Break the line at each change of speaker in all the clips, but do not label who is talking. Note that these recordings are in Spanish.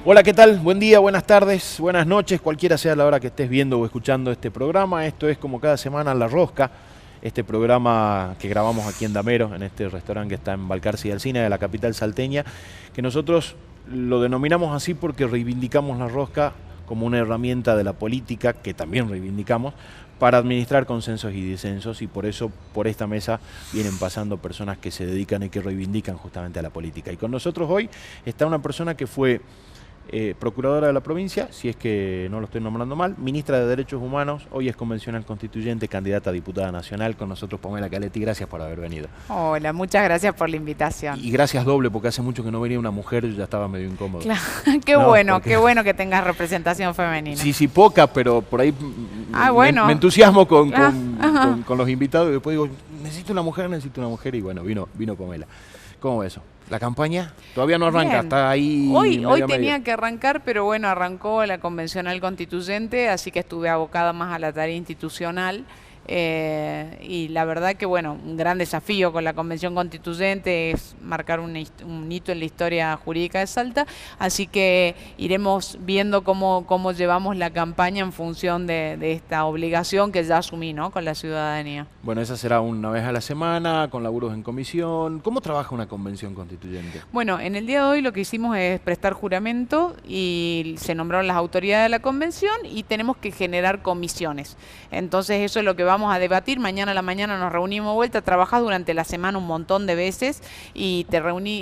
Hola, ¿qué tal? Buen día, buenas tardes, buenas noches, cualquiera sea la hora que estés viendo o escuchando este programa. Esto es como cada semana La Rosca, este programa que grabamos aquí en Damero, en este restaurante que está en Balcarce y Alsina, de la capital salteña, que nosotros lo denominamos así porque reivindicamos la rosca como una herramienta de la política, que también reivindicamos, para administrar consensos y disensos, y por eso por esta mesa vienen pasando personas que se dedican y que reivindican justamente a la política. Y con nosotros hoy está una persona que fue procuradora de la provincia, si es que no lo estoy nombrando mal, ministra de Derechos Humanos, hoy es convencional constituyente, candidata a diputada nacional. Con nosotros Pamela Caletti, gracias por haber venido.
Hola, muchas gracias por la invitación.
Y gracias doble, porque hace mucho que no venía una mujer y ya estaba medio incómodo.
Claro,
No,
qué bueno que tengas representación femenina.
Sí, sí, poca, pero por ahí
bueno.
me entusiasmo con los invitados y después digo, necesito una mujer y bueno, vino Pamela. ¿Cómo ves eso? ¿La campaña? Todavía no arranca,
Bien.
está ahí.
Hoy tenía que arrancar, pero bueno, arrancó la convencional constituyente, así que estuve abocada más a la tarea institucional. Y la verdad que bueno, un gran desafío con la convención constituyente es marcar un hito en la historia jurídica de Salta, así que iremos viendo cómo llevamos la campaña en función de esta obligación que ya asumí, ¿no?, con la ciudadanía.
Bueno, esa será una vez a la semana, con laburos en comisión. ¿Cómo trabaja una convención constituyente?
Bueno, en el día de hoy lo que hicimos es prestar juramento y se nombraron las autoridades de la convención y tenemos que generar comisiones. Entonces eso es lo que vamos a debatir. Mañana a la mañana nos reunimos de vuelta, trabajás durante la semana un montón de veces y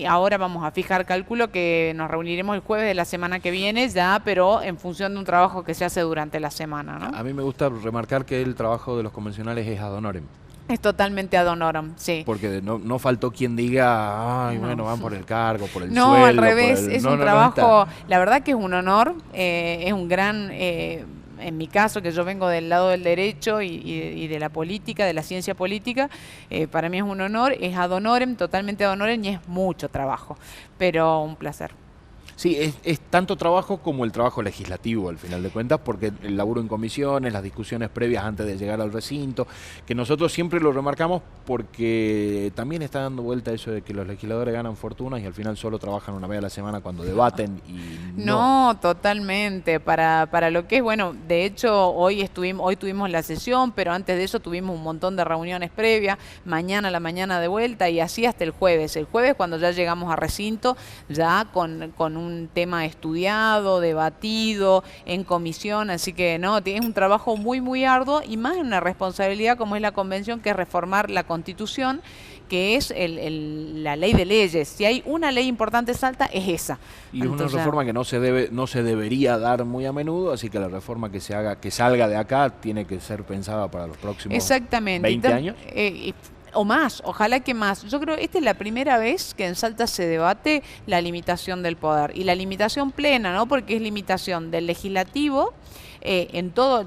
ahora vamos a fijar cálculo que nos reuniremos el jueves de la semana que viene ya, pero en función de un trabajo que se hace durante la semana, ¿no?
A mí me gusta remarcar que el trabajo de los convencionales es ad honorem.
Es totalmente ad honorem, sí.
Porque no faltó quien diga, ay, bueno, van por el cargo, por el sueldo.
No, al revés, es un trabajo,
está.
la verdad que es un honor, es un gran... en mi caso, que yo vengo del lado del derecho y de la política, de la ciencia política, para mí es un honor, es ad honorem, totalmente ad honorem y es mucho trabajo, pero un placer.
Sí, es tanto trabajo como el trabajo legislativo, al final de cuentas, porque el laburo en comisiones, las discusiones previas antes de llegar al recinto, que nosotros siempre lo remarcamos porque también está dando vuelta eso de que los legisladores ganan fortunas y al final solo trabajan una vez a la semana cuando debaten y
no, totalmente. Para lo que es, bueno, de hecho, hoy tuvimos la sesión, pero antes de eso tuvimos un montón de reuniones previas, mañana a la mañana de vuelta y así hasta el jueves. El jueves cuando ya llegamos a recinto, ya con un tema estudiado, debatido, en comisión, así que no, es un trabajo muy, muy arduo y más en una responsabilidad como es la convención, que es reformar la Constitución, que es la ley de leyes. Si hay una ley importante en Salta, es esa.
Y es una reforma que no se debería dar muy a menudo, así que la reforma que se haga, que salga de acá, tiene que ser pensada para los próximos 20 años.
O más, ojalá que más. Yo creo que esta es la primera vez que en Salta se debate la limitación del poder y la limitación plena, ¿no? Porque es limitación del legislativo, en todo,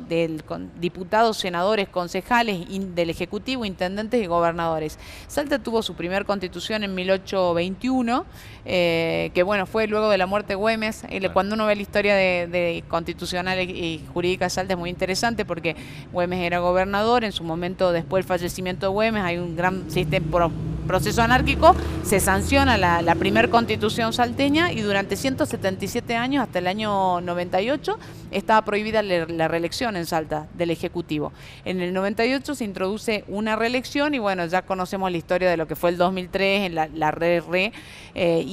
diputados, senadores, concejales, del Ejecutivo, intendentes y gobernadores. Salta tuvo su primer constitución en 1821, que bueno, fue luego de la muerte de Güemes. Cuando uno ve la historia de constitucional y jurídica de Salta es muy interesante porque Güemes era gobernador, en su momento después del fallecimiento de Güemes hay un gran sistema, proceso anárquico, se sanciona la primer constitución salteña y durante 177 años, hasta el año 98, estaba prohibida la reelección en Salta del Ejecutivo. En el 98 se introduce una reelección y bueno, ya conocemos la historia de lo que fue el 2003, en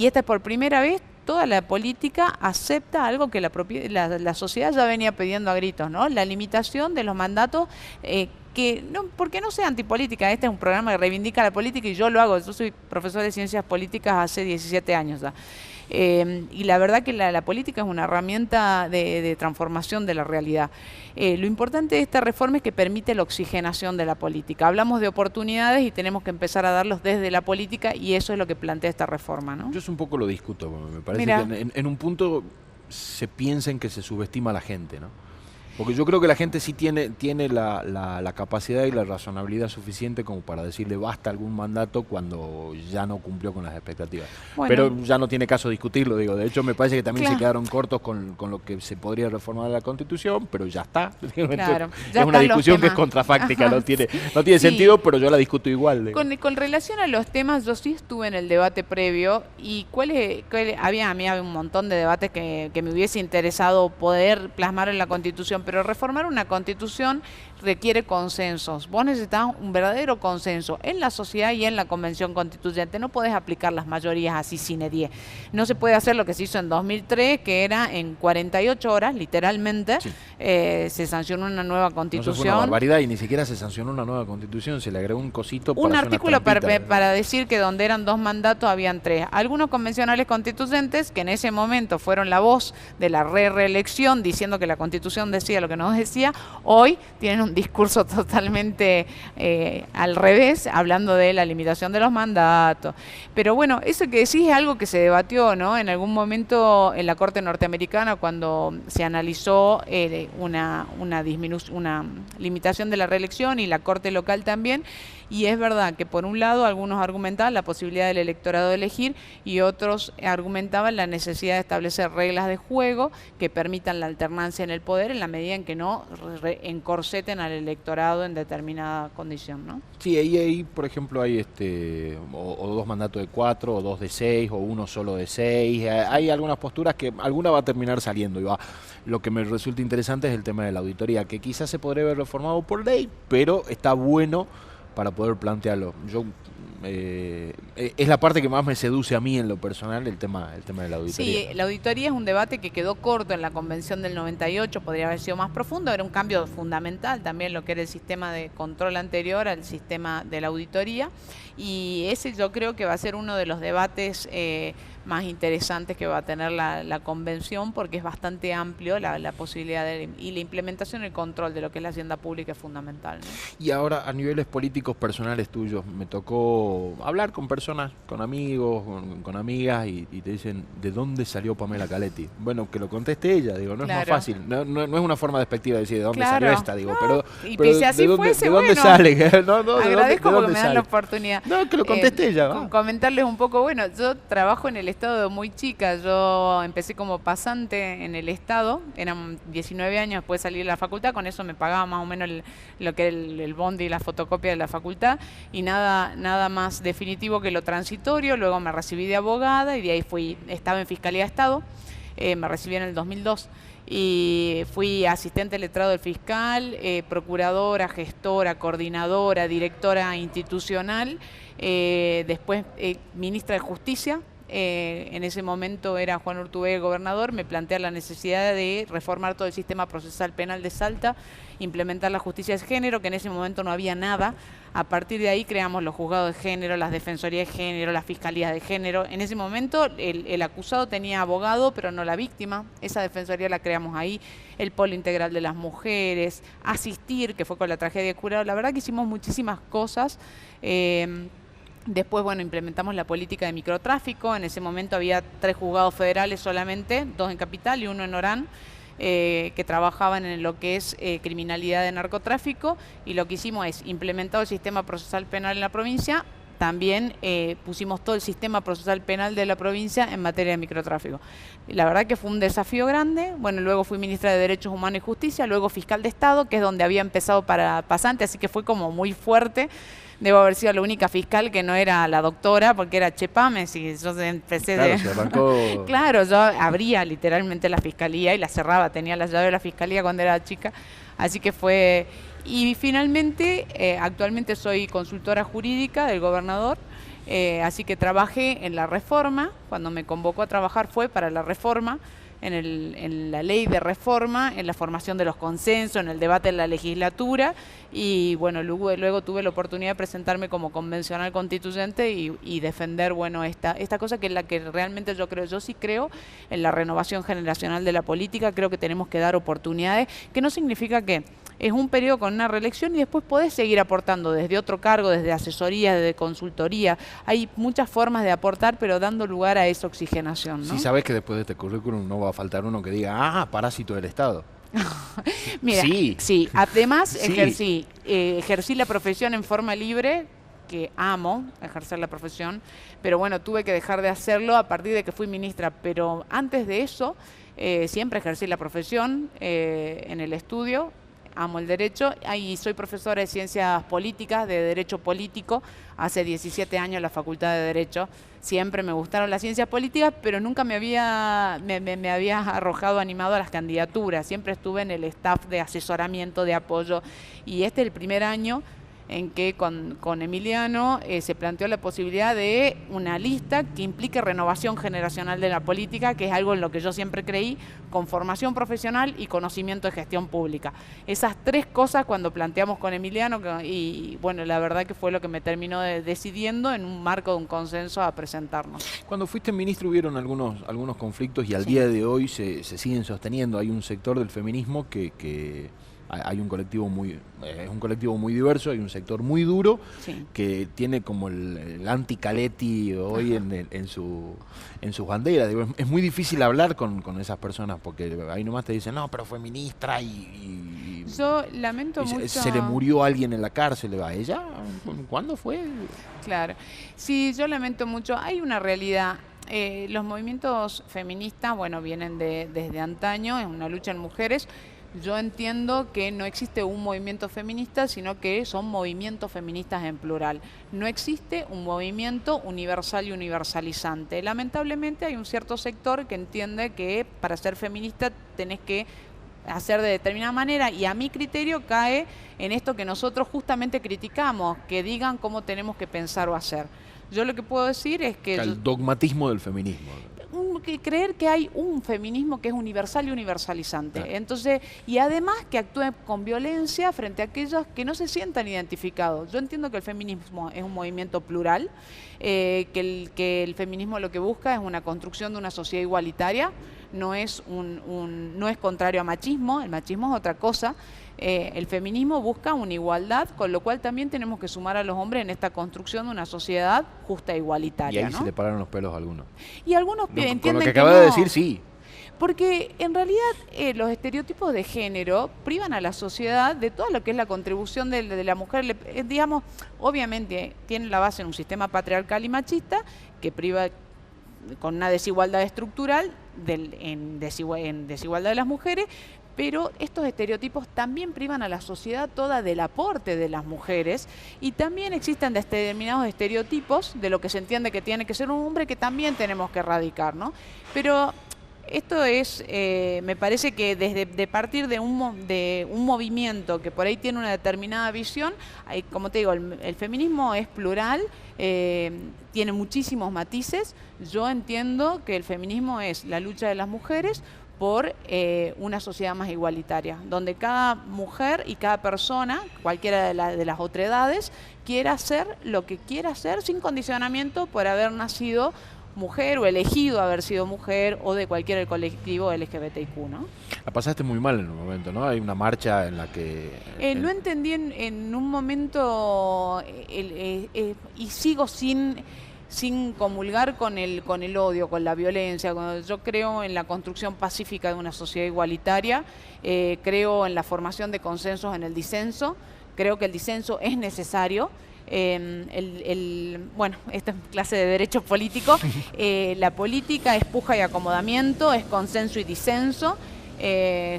y esta es por primera vez. Toda la política acepta algo que la sociedad ya venía pidiendo a gritos, ¿no? La limitación de los mandatos, que no, porque no sea antipolítica. Este es un programa que reivindica la política y yo lo hago. Yo soy profesor de ciencias políticas hace 17 años ya. Y la verdad que la política es una herramienta de transformación de la realidad. Lo importante de esta reforma es que permite la oxigenación de la política. Hablamos de oportunidades y tenemos que empezar a darlos desde la política y eso es lo que plantea esta reforma, ¿no?
Yo eso un poco lo discuto, me parece que en un punto se piensa en que se subestima a la gente, ¿no? Porque yo creo que la gente sí tiene la capacidad y la razonabilidad suficiente como para decirle basta a algún mandato cuando ya no cumplió con las expectativas.
Bueno,
pero ya no tiene caso discutirlo, digo. De hecho, me parece que también
claro,
se quedaron cortos con lo que se podría reformar la Constitución, pero ya está.
claro,
Entonces,
ya
es una
están los
discusión que es
temas.
contrafáctica,
Ajá,
no tiene
sí.
sentido, pero yo la discuto igual. Digo.
Con relación a los temas, yo sí estuve en el debate previo y a mí había un montón de debates que me hubiese interesado poder plasmar en la Constitución, pero reformar una Constitución requiere consensos. Vos necesitas un verdadero consenso en la sociedad y en la Convención Constituyente. No podés aplicar las mayorías así sine die. No se puede hacer lo que se hizo en 2003, que era en 48 horas, literalmente,
Sí.
se sancionó una nueva
No,
Constitución.
eso fue una barbaridad y ni siquiera se sancionó una nueva Constitución, se le agregó un cosito para
Un
hacer una
artículo
trampita.
para decir que donde eran 2 mandatos habían 3. Algunos convencionales constituyentes que en ese momento fueron la voz de la reelección diciendo que la Constitución decía lo que no decía, hoy tienen un discurso totalmente al revés, hablando de la limitación de los mandatos. Pero bueno, eso que decís es algo que se debatió, ¿no? En algún momento en la Corte norteamericana cuando se analizó una limitación de la reelección y la Corte local también. Y es verdad que por un lado algunos argumentaban la posibilidad del electorado de elegir y otros argumentaban la necesidad de establecer reglas de juego que permitan la alternancia en el poder en la medida en que no encorseten al electorado en determinada condición, ¿no?
Sí, ahí por ejemplo hay o 2 mandatos de 4, o 2 de 6, o uno solo de 6. Hay algunas posturas que alguna va a terminar saliendo. Lo que me resulta interesante es el tema de la auditoría, que quizás se podría haber reformado por ley, pero está bueno para poder plantearlo. Es la parte que más me seduce a mí en lo personal, el tema de la auditoría.
Sí, la auditoría es un debate que quedó corto en la Convención del 98, podría haber sido más profundo, era un cambio fundamental también lo que era el sistema de control anterior al sistema de la auditoría, y ese yo creo que va a ser uno de los debates más interesantes que va a tener la convención, porque es bastante amplio la posibilidad y la implementación y el control de lo que es la hacienda pública es fundamental, ¿no?
Y ahora, a niveles políticos personales tuyos, me tocó hablar con personas, con amigos, con amigas, y te dicen, ¿de dónde salió Pamela Caletti? Bueno, que lo conteste ella, digo, no
Claro.
es más fácil, no es una forma despectiva de decir de dónde
Claro.
salió esta, digo,
No, y
pero
si así
¿de dónde,
fuese,
de dónde
bueno,
sale? No,
agradezco
¿de
porque
dónde
me dan
sale?
la oportunidad.
No, que lo conteste ella, va.
Comentarles un poco, bueno, yo trabajo en el Estado de muy chica, yo empecé como pasante en el Estado, eran 19 años después de salir de la facultad, con eso me pagaba más o menos lo que era el bondi y la fotocopia de la facultad, y nada más definitivo que lo transitorio. Luego me recibí de abogada y de ahí estaba en Fiscalía de Estado, me recibí en el 2002. Y fui asistente letrado del fiscal, procuradora, gestora, coordinadora, directora institucional, después ministra de Justicia. En ese momento era Juan Urtubey el gobernador, me plantea la necesidad de reformar todo el sistema procesal penal de Salta, implementar la justicia de género, que en ese momento no había nada. A partir de ahí creamos los juzgados de género, las defensorías de género, las fiscalías de género. En ese momento el acusado tenía abogado, pero no la víctima. Esa defensoría la creamos ahí. El polo integral de las mujeres, asistir, que fue con la tragedia de Curado. La verdad que hicimos muchísimas cosas. Después, bueno, implementamos la política de microtráfico. En ese momento había 3 juzgados federales solamente, 2 en Capital y 1 en Orán, que trabajaban en lo que es criminalidad de narcotráfico, y lo que hicimos es implementar el sistema procesal penal en la provincia. También pusimos todo el sistema procesal penal de la provincia en materia de microtráfico. La verdad que fue un desafío grande. Bueno, luego fui ministra de Derechos Humanos y Justicia, luego fiscal de Estado, que es donde había empezado para pasante, así que fue como muy fuerte. Debo haber sido la única fiscal que no era la doctora, porque era Chepames, y yo empecé
Claro,
de...
se arrancó.
Claro, yo abría literalmente la fiscalía y la cerraba, tenía la llave de la fiscalía cuando era chica, así que fue... Y finalmente, actualmente soy consultora jurídica del gobernador, así que trabajé en la reforma. Cuando me convocó a trabajar fue para la reforma, en la ley de reforma, en la formación de los consensos, en el debate en la legislatura, y bueno, luego tuve la oportunidad de presentarme como convencional constituyente y defender, bueno, esta cosa que es la que realmente yo sí creo en la renovación generacional de la política. Creo que tenemos que dar oportunidades, que no significa que es un periodo con una reelección y después podés seguir aportando desde otro cargo, desde asesoría, desde consultoría. Hay muchas formas de aportar, pero dando lugar a esa oxigenación, ¿no?
Sí, sabes que después de este currículum no va a faltar uno que diga, parásito del Estado.
Mira,
Sí.
sí, además
Sí.
ejercí la profesión en forma libre, que amo ejercer la profesión, pero bueno, tuve que dejar de hacerlo a partir de que fui ministra, pero antes de eso siempre ejercí la profesión en el estudio. Amo el derecho y soy profesora de ciencias políticas, de derecho político, hace 17 años en la Facultad de Derecho. Siempre me gustaron las ciencias políticas, pero nunca me había arrojado animado a las candidaturas. Siempre estuve en el staff de asesoramiento, de apoyo. Y este es el primer año en que con Emiliano se planteó la posibilidad de una lista que implique renovación generacional de la política, que es algo en lo que yo siempre creí, con formación profesional y conocimiento de gestión pública. Esas tres cosas cuando planteamos con Emiliano, y bueno, la verdad que fue lo que me terminó decidiendo en un marco de un consenso a presentarnos.
Cuando fuiste ministro hubieron algunos conflictos y al
Sí.
día de hoy se siguen sosteniendo. Hay un sector del feminismo que hay un colectivo es un colectivo muy diverso, hay un sector muy duro
Sí.
que tiene como el anti-Caletti hoy en sus banderas. Digo, es muy difícil hablar con esas personas porque ahí nomás te dicen, no, pero fue ministra
Yo lamento
y
mucho.
se le murió alguien en la cárcel. ¿A ella? ¿Cuándo fue?
Claro. Sí, yo lamento mucho. Hay una realidad. Los movimientos feministas, bueno, vienen desde antaño, es una lucha en mujeres. Yo entiendo que no existe un movimiento feminista, sino que son movimientos feministas en plural. No existe un movimiento universal y universalizante. Lamentablemente hay un cierto sector que entiende que para ser feminista tenés que hacer de determinada manera, y a mi criterio cae en esto que nosotros justamente criticamos, que digan cómo tenemos que pensar o hacer. Yo lo que puedo decir es que
El dogmatismo del feminismo.
creer que hay un feminismo que es universal y universalizante.
Claro.
Entonces, y además que actúe con violencia frente a aquellos que no se sientan identificados. Yo entiendo que el feminismo es un movimiento plural, que el feminismo lo que busca es una construcción de una sociedad igualitaria, no es contrario a machismo, el machismo es otra cosa. El feminismo busca una igualdad, con lo cual también tenemos que sumar a los hombres en esta construcción de una sociedad justa e igualitaria.
Y ahí
¿no?
se le pararon los pelos a algunos.
Y algunos entienden
con lo que
que
acaba
no,
de decir, sí.
porque en realidad los estereotipos de género privan a la sociedad de todo lo que es la contribución de la mujer. Digamos, obviamente tiene la base en un sistema patriarcal y machista que priva con una desigualdad estructural en desigualdad de las mujeres, pero estos estereotipos también privan a la sociedad toda del aporte de las mujeres, y también existen determinados estereotipos de lo que se entiende que tiene que ser un hombre que también tenemos que erradicar, ¿no? Pero esto es, me parece que de partir de un movimiento que por ahí tiene una determinada visión, como te digo, el feminismo es plural, tiene muchísimos matices. Yo entiendo que el feminismo es la lucha de las mujeres por una sociedad más igualitaria, donde cada mujer y cada persona, cualquiera de las otredades, quiera hacer lo que quiera hacer sin condicionamiento por haber nacido mujer o elegido haber sido mujer o de cualquier colectivo LGBTIQ, ¿no?
La pasaste muy mal en un momento, ¿no? Hay una marcha en la que...
No entendí en un momento y sigo sin comulgar con el odio, con la violencia. Yo creo en la construcción pacífica de una sociedad igualitaria, creo en la formación de consensos en el disenso, creo que el disenso es necesario. Bueno, esta es clase de derecho político. La política es puja y acomodamiento, es consenso y disenso.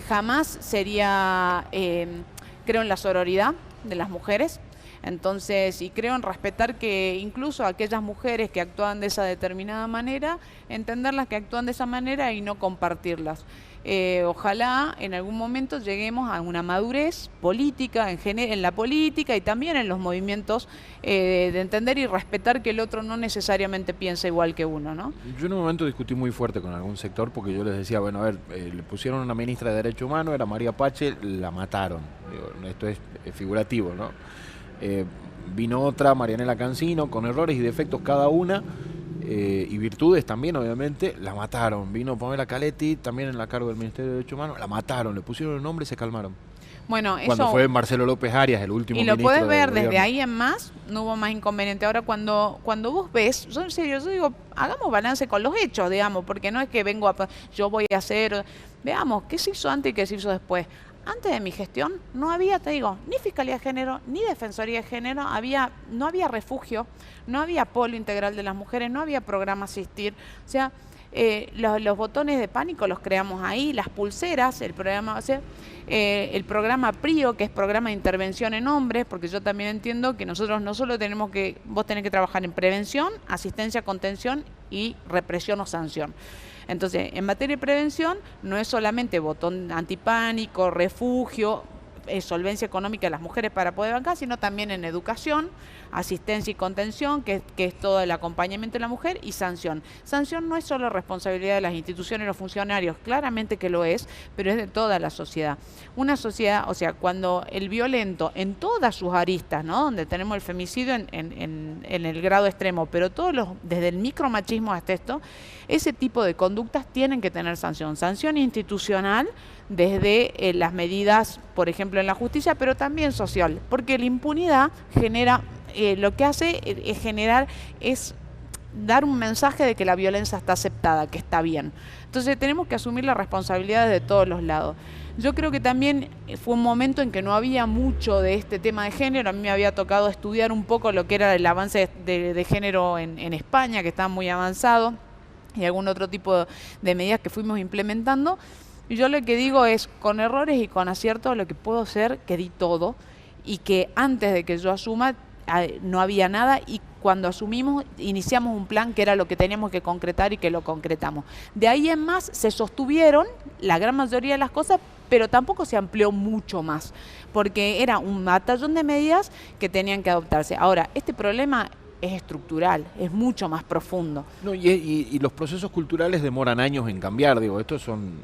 Jamás sería, creo en la sororidad de las mujeres. Entonces, y creo en respetar que incluso aquellas mujeres que actúan de esa determinada manera, entenderlas que actúan de esa manera y no compartirlas. Ojalá en algún momento lleguemos a una madurez política en la política y también en los movimientos, de entender y respetar que el otro no necesariamente piensa igual que uno, ¿no?
Yo en un momento discutí muy fuerte con algún sector porque yo les decía, bueno, a ver, le pusieron una ministra de Derechos Humanos, era María Pache, la mataron. Digo, esto es figurativo, ¿no? Vino otra, Marianela Cancino, con errores y defectos cada una, y virtudes también, obviamente, la mataron. Vino Pamela Caletti, también en la cargo del Ministerio de Derechos Humanos, la mataron, le pusieron el nombre y se calmaron.
Bueno,
cuando
eso...
fue Marcelo López Arias, el último
Y lo
ministro
puedes
del
ver
gobierno.
desde ahí en más, no hubo más inconveniente. Ahora, cuando vos ves, yo en serio, yo digo, hagamos balance con los hechos, digamos, porque no es que yo voy a hacer, veamos, ¿qué se hizo antes y qué se hizo después? Antes de mi gestión no había, te digo, ni Fiscalía de Género, ni Defensoría de Género, no había refugio, no había polo integral de las mujeres, no había programa Asistir, o sea... los botones de pánico los creamos ahí, las pulseras, el programa, o sea, el programa PRIO, que es programa de intervención en hombres, porque yo también entiendo que nosotros no solo vos tenés que trabajar en prevención, asistencia, contención y represión o sanción. Entonces, en materia de prevención, no es solamente botón antipánico, refugio, solvencia económica de las mujeres para poder bancar, sino también en educación, asistencia y contención, que es todo el acompañamiento de la mujer, y sanción. Sanción no es solo responsabilidad de las instituciones y los funcionarios, claramente que lo es, pero es de toda la sociedad. Una sociedad, o sea, cuando el violento en todas sus aristas, ¿no? Donde tenemos el femicidio en el grado extremo, pero desde el micromachismo hasta esto, ese tipo de conductas tienen que tener sanción. Sanción institucional, desde las medidas, por ejemplo, en la justicia, pero también social, porque la impunidad genera, lo que hace es dar un mensaje de que la violencia está aceptada, que está bien. Entonces tenemos que asumir las responsabilidades de todos los lados. Yo creo que también fue un momento en que no había mucho de este tema de género. A mí me había tocado estudiar un poco lo que era el avance de género en España, que estaba muy avanzado, y algún otro tipo de medidas que fuimos implementando. Y yo lo que digo es, con errores y con aciertos, lo que puedo hacer, que di todo, y que antes de que yo asuma no había nada, y cuando asumimos iniciamos un plan que era lo que teníamos que concretar y que lo concretamos. De ahí en más se sostuvieron la gran mayoría de las cosas, pero tampoco se amplió mucho más, porque era un batallón de medidas que tenían que adoptarse. Ahora, este problema es estructural, es mucho más profundo.
No, y los procesos culturales demoran años en cambiar, digo, estos son...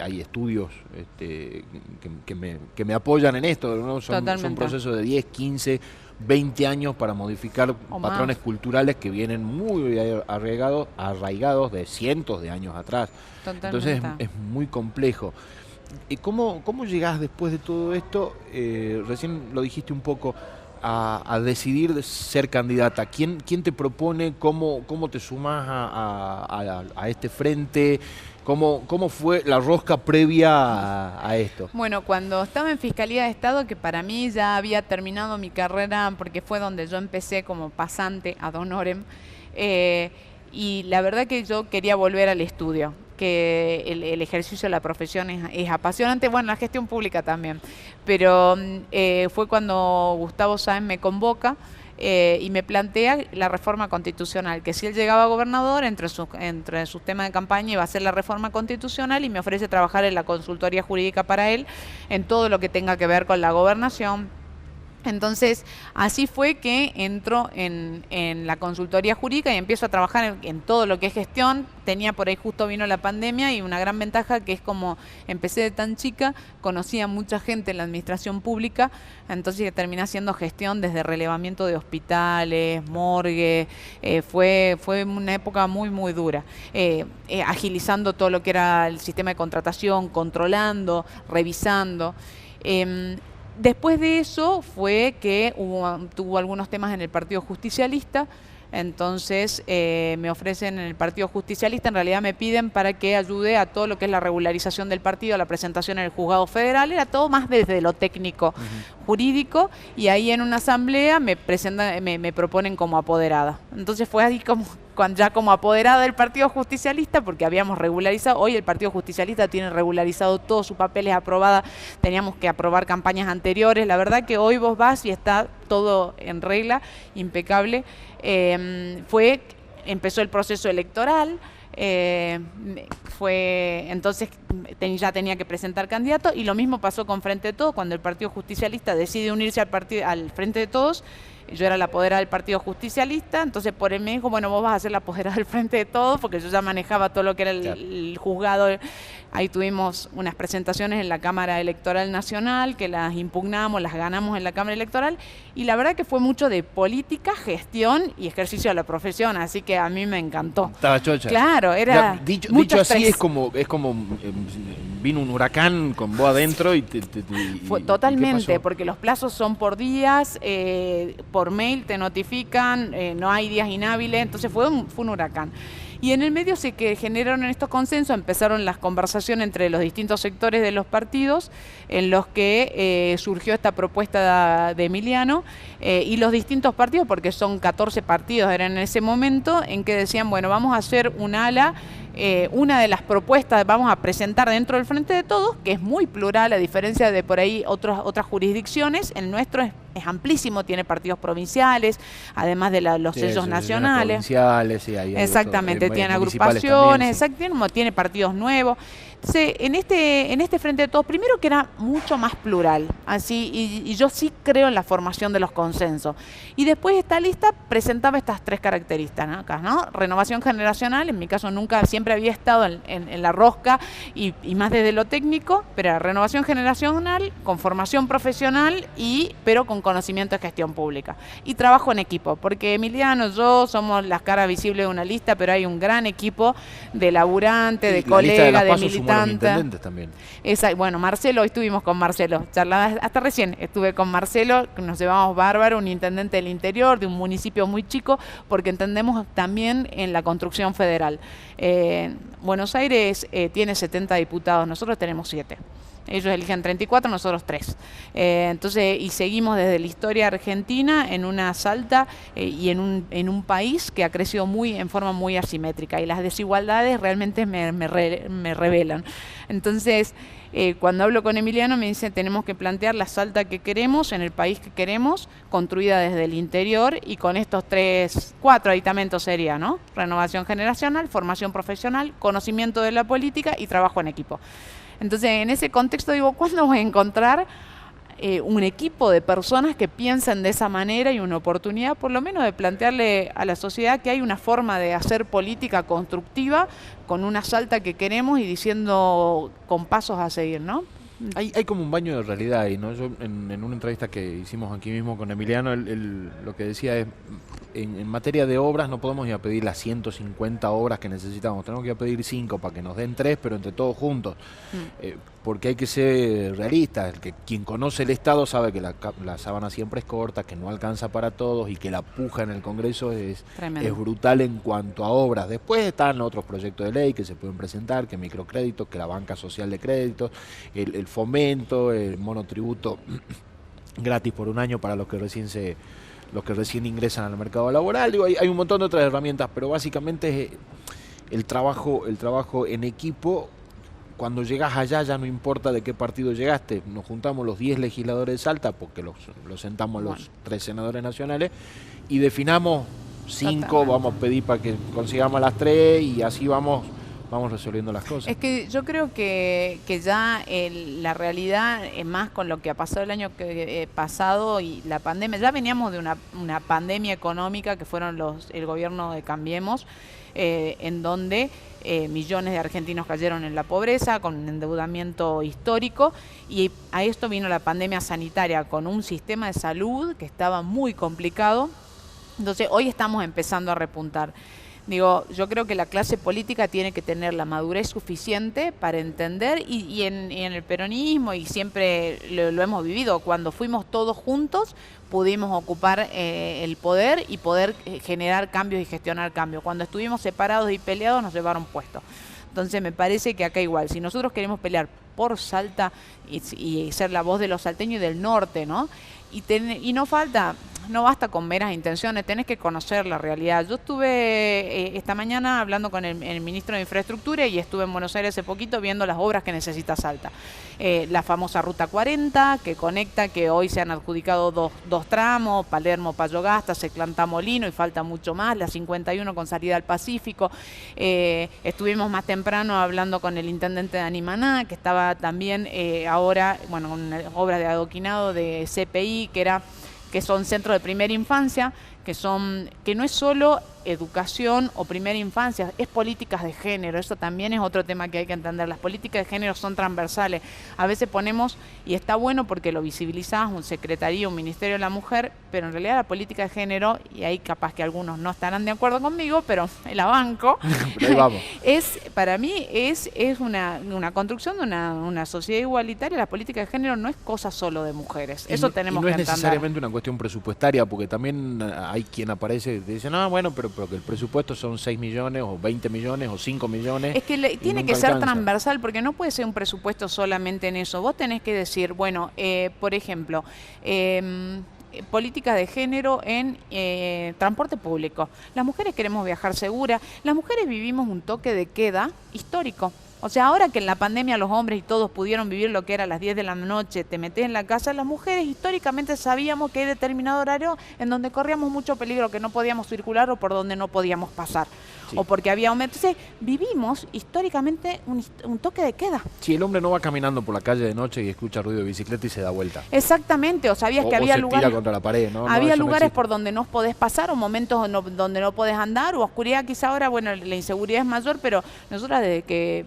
Hay estudios que me apoyan en esto, ¿no? Son procesos de 10, 15, 20 años para modificar patrones culturales que vienen muy arraigados de cientos de años atrás.
Totalmente.
Entonces es muy complejo. ¿Cómo llegás después de todo esto? Recién lo dijiste un poco, a decidir de ser candidata. ¿Quién te propone? ¿Cómo te sumás a este frente? ¿Cómo fue la rosca previa a esto?
Bueno, cuando estaba en Fiscalía de Estado, que para mí ya había terminado mi carrera, porque fue donde yo empecé como pasante ad honorem, y la verdad que yo quería volver al estudio, que el ejercicio de la profesión es apasionante, bueno, la gestión pública también, pero fue cuando Gustavo Sáenz me convoca y me plantea la reforma constitucional, que si él llegaba a gobernador, entre sus temas de campaña iba a ser la reforma constitucional, y me ofrece trabajar en la consultoría jurídica para él, en todo lo que tenga que ver con la gobernación. Entonces, así fue que entro en la consultoría jurídica y empiezo a trabajar en todo lo que es gestión. Tenía por ahí, justo vino la pandemia, y una gran ventaja que es como empecé de tan chica, conocía mucha gente en la administración pública, entonces terminé haciendo gestión desde relevamiento de hospitales, morgue, fue una época muy, muy dura, agilizando todo lo que era el sistema de contratación, controlando, revisando. Después de eso fue que tuvo algunos temas en el Partido Justicialista, entonces me ofrecen en el Partido Justicialista, en realidad me piden para que ayude a todo lo que es la regularización del partido, la presentación en el Juzgado Federal, era todo más desde lo técnico jurídico, y ahí en una asamblea me proponen como apoderada. Entonces fue así ya como apoderada del Partido Justicialista, porque habíamos regularizado, hoy el Partido Justicialista tiene regularizado todos sus papeles aprobados, teníamos que aprobar campañas anteriores, la verdad que hoy vos vas y está todo en regla, impecable. Empezó el proceso electoral, entonces ya tenía que presentar candidato, y lo mismo pasó con Frente de Todos. Cuando el Partido Justicialista decide unirse al Frente de Todos, yo era la apoderada del Partido Justicialista, entonces por él me dijo, bueno, vos vas a ser la apoderada del Frente de Todos, porque yo ya manejaba todo lo que era el juzgado. Ahí tuvimos unas presentaciones en la Cámara Electoral Nacional, que las impugnamos, las ganamos en la Cámara Electoral, y la verdad que fue mucho de política, gestión y ejercicio de la profesión, así que a mí me encantó.
Estaba chocha.
Claro, era
dicho así, es como vino un huracán con vos adentro
fue totalmente, porque los plazos son por días, por mail te notifican, no hay días inhábiles, entonces fue un huracán. Y en el medio se generaron estos consensos, empezaron las conversaciones entre los distintos sectores de los partidos, en los que surgió esta propuesta de Emiliano, y los distintos partidos, porque son 14 partidos, eran en ese momento, en que decían, bueno, vamos a hacer un ala, una de las propuestas vamos a presentar dentro del Frente de Todos, que es muy plural, a diferencia de por ahí otras jurisdicciones. El nuestro es amplísimo, tiene partidos provinciales, además de los sellos nacionales.
Provinciales, sí,
exactamente, tiene agrupaciones, exactamente, tiene partidos nuevos. Entonces, en este Frente de Todos, primero que era mucho más plural, así, y yo sí creo en la formación de los consensos. Y después esta lista presentaba estas 3 características, ¿no? Renovación generacional, en mi caso siempre había estado en la rosca y más desde lo técnico, pero era renovación generacional, con formación profesional, pero con conocimiento de gestión pública. Y trabajo en equipo, porque Emiliano, yo somos las caras visibles de una lista, pero hay un gran equipo de laburantes, de colegas, de militantes.
También.
Bueno, Marcelo, hoy estuvimos con Marcelo, charlaba, hasta recién estuve con Marcelo, nos llevamos bárbaro, un intendente del interior, de un municipio muy chico, porque entendemos también en la construcción federal. Buenos Aires tiene 70 diputados, nosotros tenemos 7. Ellos eligen 34, nosotros 3. Entonces, y seguimos desde la historia argentina en una Salta y en un país que ha crecido en forma muy asimétrica, y las desigualdades realmente me revelan. Entonces, cuando hablo con Emiliano me dice, tenemos que plantear la Salta que queremos, en el país que queremos, construida desde el interior, y con estos 4 aditamentos sería, ¿no? Renovación generacional, formación profesional, conocimiento de la política y trabajo en equipo. Entonces, en ese contexto digo, ¿cuándo voy a encontrar un equipo de personas que piensen de esa manera y una oportunidad, por lo menos, de plantearle a la sociedad que hay una forma de hacer política constructiva con una Salta que queremos y diciendo con pasos a seguir, ¿no?
Hay como un baño de realidad ahí, ¿no? Yo en una entrevista que hicimos aquí mismo con Emiliano, él lo que decía es, en materia de obras no podemos ir a pedir las 150 obras que necesitamos, tenemos que ir a pedir 5 para que nos den 3, pero entre todos juntos. Porque hay que ser realistas, quien conoce el Estado sabe que la sábana siempre es corta, que no alcanza para todos y que la puja en el Congreso es brutal en cuanto a obras. Después están otros proyectos de ley que se pueden presentar, que microcréditos, que la banca social de créditos, el fomento, el monotributo gratis por un año para los que recién ingresan al mercado laboral. Digo, hay un montón de otras herramientas, pero básicamente es el trabajo en equipo. Cuando llegas allá ya no importa de qué partido llegaste, nos juntamos los 10 legisladores de Salta, porque los sentamos los 3 senadores nacionales, y definamos 5, vamos a pedir para que consigamos las 3, y así vamos resolviendo las cosas.
Es que yo creo que ya la realidad, más con lo que ha pasado el año pasado y la pandemia, ya veníamos de una pandemia económica que fueron el gobierno de Cambiemos, en donde millones de argentinos cayeron en la pobreza, con un endeudamiento histórico, y a esto vino la pandemia sanitaria, con un sistema de salud que estaba muy complicado. Entonces hoy estamos empezando a repuntar. Digo, yo creo que la clase política tiene que tener la madurez suficiente para entender, y en el peronismo, y siempre lo hemos vivido, cuando fuimos todos juntos pudimos ocupar el poder y poder generar cambios y gestionar cambios. Cuando estuvimos separados y peleados nos llevaron puestos. Entonces me parece que acá igual, si nosotros queremos pelear por Salta y ser la voz de los salteños y del norte, ¿no? Y no basta con meras intenciones, tenés que conocer la realidad. Yo estuve esta mañana hablando con el ministro de Infraestructura, y estuve en Buenos Aires hace poquito viendo las obras que necesita Salta. La famosa Ruta 40, que conecta, que hoy se han adjudicado dos tramos, Palermo-Payogasta, Seclantá-Molino, y falta mucho más, la 51 con salida al Pacífico. Estuvimos más temprano hablando con el intendente de Animaná, que estaba también ahora, con obras de adoquinado de CPI, que que son centros de primera infancia, que no es solo educación o primera infancia, es políticas de género. Eso también es otro tema que hay que entender. Las políticas de género son transversales. A veces ponemos, y está bueno porque lo visibilizás, un secretaría, un ministerio de la mujer, pero en realidad la política de género, y ahí capaz que algunos no estarán de acuerdo conmigo, pero la banco,
Pero ahí vamos.
para mí es una construcción de una sociedad igualitaria. La política de género no es cosa solo de mujeres. Eso tenemos
no
que
es
entender.
necesariamente una cuestión presupuestaria, porque también hay quien aparece y dice, no, bueno, pero que el presupuesto son 6 millones o 20 millones o 5 millones.
Es que tiene
nunca
que ser
alcanza.
transversal, porque no puede ser un presupuesto solamente en eso. Vos tenés que decir, bueno, por ejemplo, políticas de género en transporte público. Las mujeres queremos viajar seguras. Las mujeres vivimos un toque de queda histórico. O sea, ahora que en la pandemia los hombres y todos pudieron vivir lo que era a las 10 de la noche, te metés en la casa, las mujeres históricamente sabíamos que hay determinado horario en donde corríamos mucho peligro, que no podíamos circular o por donde no podíamos pasar.
Sí.
O porque había aumento. Entonces, vivimos históricamente un toque de queda.
Si el hombre no va caminando por la calle de noche y escucha ruido de bicicleta y se da vuelta.
Exactamente, o sabías que
O
había
se
lugares...
tira contra la pared, ¿no?
Había
Eso no
lugares
existe.
por donde no podés pasar o momentos donde no podés andar o oscuridad. Quizá ahora, bueno, la inseguridad es mayor, pero nosotras desde que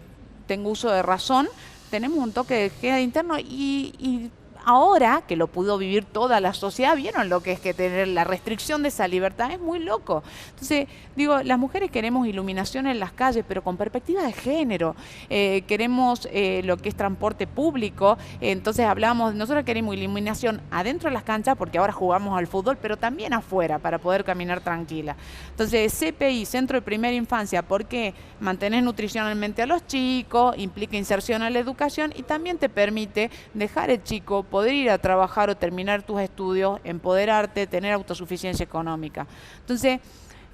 tengo uso de razón, tenemos un toque de queda interno y ahora que lo pudo vivir toda la sociedad, vieron lo que es que tener la restricción de esa libertad, es muy loco. Entonces, digo, las mujeres queremos iluminación en las calles, pero con perspectiva de género. Queremos lo que es transporte público, entonces hablamos, nosotros queremos iluminación adentro de las canchas, porque ahora jugamos al fútbol, pero también afuera, para poder caminar tranquila. Entonces, CPI, Centro de Primera Infancia, porque mantenés nutricionalmente a los chicos, implica inserción a la educación y también te permite dejar el chico, poder ir a trabajar o terminar tus estudios, empoderarte, tener autosuficiencia económica. Entonces,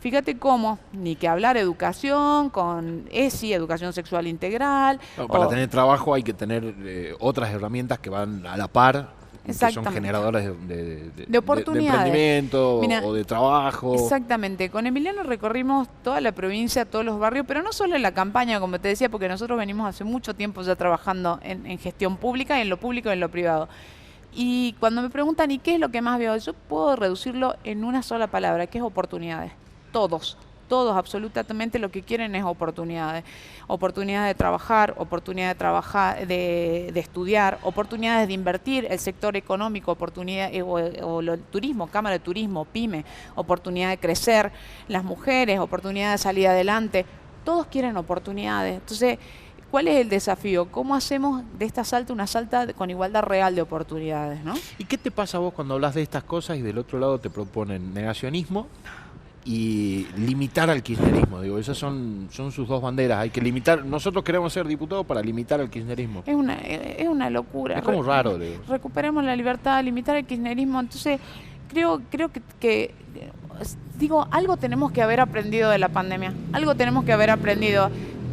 fíjate cómo, ni que hablar educación, con ESI, educación sexual integral.
No, para tener trabajo hay que tener otras herramientas que van a la par, que son
Exactamente.
generadoras
De oportunidades.
de emprendimiento.
Mira,
o de trabajo.
Exactamente. Con Emiliano recorrimos toda la provincia, todos los barrios, pero no solo en la campaña, como te decía, porque nosotros venimos hace mucho tiempo ya trabajando en gestión pública, en lo público y en lo privado. Y cuando me preguntan, ¿y qué es lo que más veo? Yo puedo reducirlo en una sola palabra, que es oportunidades. Todos, absolutamente lo que quieren es oportunidades. Oportunidades de trabajar, de estudiar, oportunidades de invertir, el sector económico, oportunidades, el turismo, Cámara de Turismo, PYME, oportunidad de crecer, las mujeres, oportunidad de salir adelante. Todos quieren oportunidades. Entonces, ¿cuál es el desafío? ¿Cómo hacemos de esta Salta una Salta con igualdad real de oportunidades, ¿no?
¿Y qué te pasa a vos cuando hablas de estas cosas y del otro lado te proponen negacionismo y limitar al kirchnerismo? Digo, esas son sus dos banderas. Hay que limitar. Nosotros queremos ser diputados para limitar al kirchnerismo.
Es una locura.
Es como raro. Digo.
Recuperemos la libertad, limitar el kirchnerismo. Entonces, creo que digo, algo tenemos que haber aprendido de la pandemia. Algo tenemos que haber aprendido.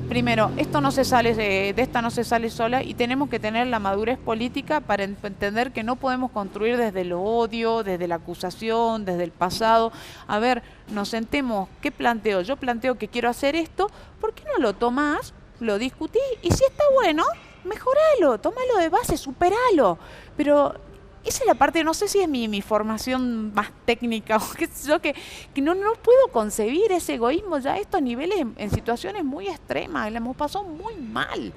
Primero, de esta no se sale sola y tenemos que tener la madurez política para entender que no podemos construir desde el odio, desde la acusación, desde el pasado. A ver, nos sentemos, ¿qué planteo? Yo planteo que quiero hacer esto, ¿por qué no lo tomás, lo discutís y si está bueno, mejoralo, tómalo de base, superalo? Pero esa es la parte, no sé si es mi formación más técnica o qué sé yo, que no puedo concebir ese egoísmo ya a estos niveles en situaciones muy extremas, la hemos pasado muy mal.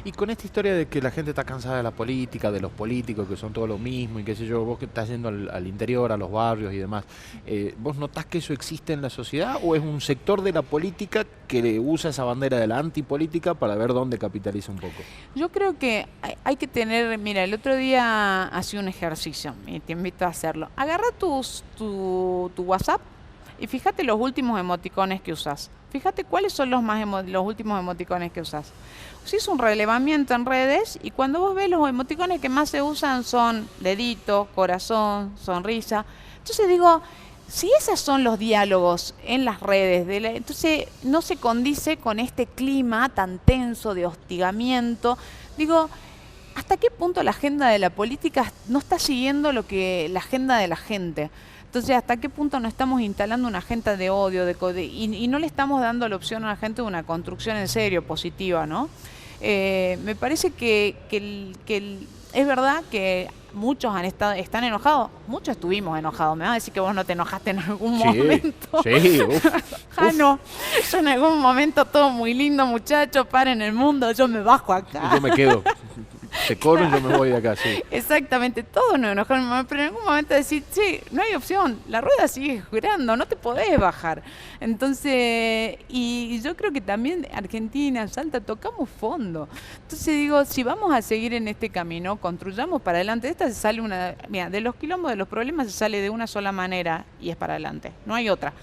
Y con esta historia de que la gente está cansada de la política, de los políticos que son todo lo mismo y qué sé yo, vos que estás yendo al interior, a los barrios y demás, ¿vos notás que eso existe en la sociedad o es un sector de la política que usa esa bandera de la antipolítica para ver dónde capitaliza un poco?
Yo creo que hay que tener, mira, el otro día hacía un ejercicio y te invito a hacerlo. Agarra tu WhatsApp y fíjate los últimos emoticones que usas. Fíjate cuáles son los últimos emoticones que usas. Si es un relevamiento en redes y cuando vos ves los emoticones que más se usan son dedito, corazón, sonrisa. Entonces digo, si esos son los diálogos en las redes, entonces no se condice con este clima tan tenso de hostigamiento. Digo, ¿hasta qué punto la agenda de la política no está siguiendo la agenda de la gente? Entonces, ¿hasta qué punto no estamos instalando una agenda de odio y no le estamos dando la opción a la gente de una construcción en serio, positiva, ¿no? Me parece que es verdad que muchos están enojados, muchos estuvimos enojados. Me vas a decir que vos no te enojaste en algún momento.
Sí, uf.
No, yo en algún momento todo muy lindo, muchachos, paren el mundo, yo me bajo acá.
Yo me quedo. Se corre y yo me voy de acá, sí.
Exactamente, todos nos enojamos, pero en algún momento decir, sí, no hay opción, la rueda sigue girando, no te podés bajar. Entonces, y yo creo que también Argentina, Salta, tocamos fondo. Entonces digo, si vamos a seguir en este camino, construyamos para adelante. De esta se sale mira, de los quilombos, de los problemas se sale de una sola manera y es para adelante, no hay otra.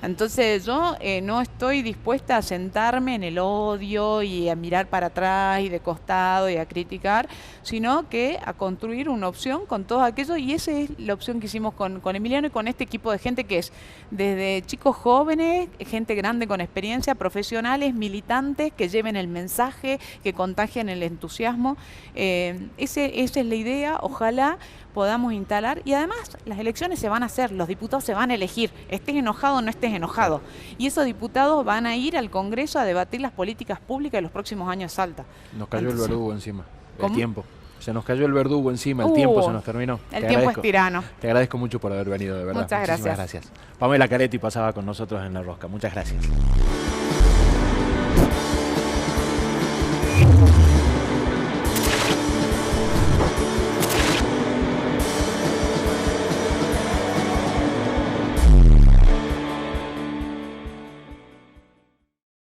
Entonces yo no estoy dispuesta a sentarme en el odio y a mirar para atrás y de costado y a criticar, sino que a construir una opción con todos aquellos, y esa es la opción que hicimos con Emiliano y con este equipo de gente que es desde chicos jóvenes, gente grande con experiencia, profesionales, militantes que lleven el mensaje, que contagien el entusiasmo. Esa es la idea, ojalá podamos instalar, y además las elecciones se van a hacer, los diputados se van a elegir, estés enojado o no estés enojado, y esos diputados van a ir al Congreso a debatir las políticas públicas de los próximos años de Salta.
Nos cayó el verdugo encima,
¿cómo?
el tiempo. Se nos cayó el verdugo encima, el tiempo se nos terminó.
El tiempo es tirano.
Te agradezco mucho por haber venido, de verdad.
Muchas
Muchísimas
gracias.
Pamela Caretti pasaba con nosotros en La Rosca. Muchas gracias.